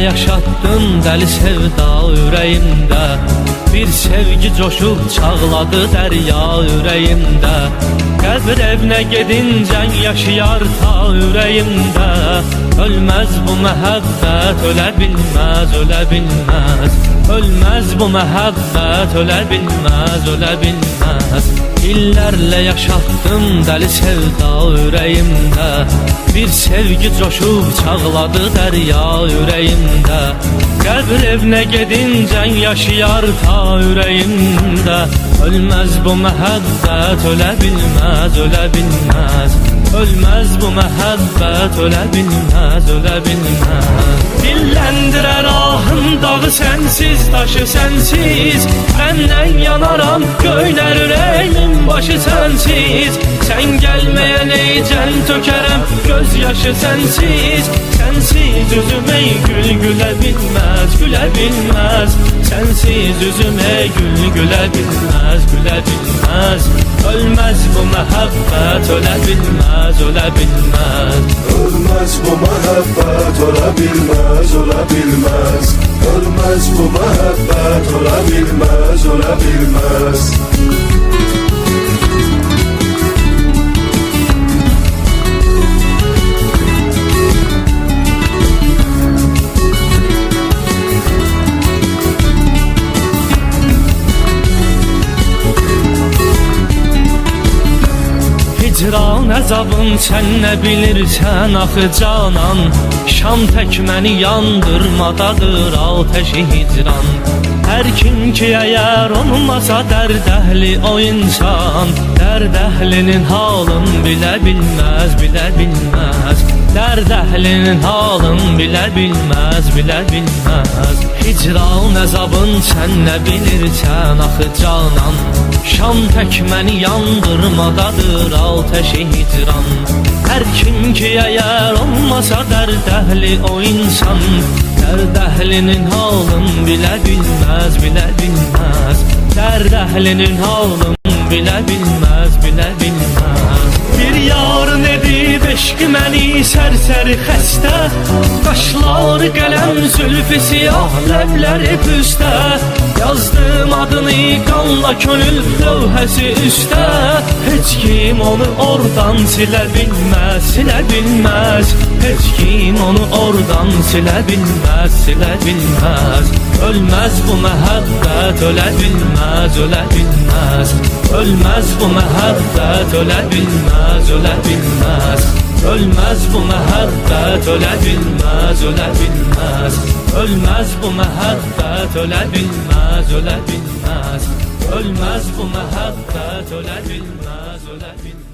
yaşattın deli sevda ürəyimdə. Bir sevgi coşub çağladı dərya ürəyimdə. Qəbr evinə gedincən yaşayar ta ürəyimdə. Ölməz bu məhəbbət, ölə bilməz, ölə bilməz. Ölməz bu məhəbbət, ölə bilməz, ölə bilməz. İllərlə yaşattım dəli sevda ürəyimdə. Bir sevgi coşub çağladı dərya ürəyimdə. Qəbr evinə gedincən yaşayar ta ürəyimdə. Ölməz bu məhəbbət, ölə bilməz, ölə bilməz. Ölməz bu məhəbbət, ölə bilməz, ölə bilməz. Dilləndirər ahın dağı sənsiz, daşı sənsiz. Məndən yanaram, göylər ürəyimin başı sənsiz. Sən gəlməyən ecən tökərəm, göz yaşı sənsiz. Sensiz üzüme gül gülə bilməz, gülə bilməz. Sensiz üzüme gül gülə bilməz, gülə bilməz. Ölməz bu məhəbbət, ölə bilməz, ölə bilməz. Ölməz bu məhəbbət, ölə bilməz, ölə bilməz. Ölməz bu məhəbbət, ölə bilməz, ölə bilməz. Hicran əzabın sən nə bilirsən axı canan. Şam tək məni yandırmadadır ateşi hicran. Hər kim ki əgər olmasa dərd əhli o insan. Dərd əhlinin halın bilə bilməz, bilə bilməz. Dərd əhlinin halın bilə bilməz, bilə bilməz. Hicran əzabın sən nə bilirsən axı canan. Şam tək məni yandırmadadır ateşi hicran. Hər kim ki əgər olmasa dərd əhli o insan. Dərd əhlinin halın bilə bilməz, bilə bilməz. Dərd əhlinin halın bilə bilməz, bilə bilməz. Bir yarın edib eşqi məni sərsəri xəstə. Qaşları qələm zülfü siyah, ləbləri püstə. Yazdım adını qanla könül lövhəsi üstə. Heç kim onu oradan silə bilməz, silə bilməz. Heç kim onu oradan silə bilməz, silə bilməz. Ölməz bu məhəbbət, ölə bilməz, ölə bilməz. Ölməz bu məhəbbət, ölə bilməz, ölə bilməz. Ölməz bu məhəbbət, ölə bilməz, ölə bilməz. Ölməz bu məhəbbət, ölə bilməz, ölə bilməz. Ölməz bu məhəbbət, ölə bilməz, ölə bilməz.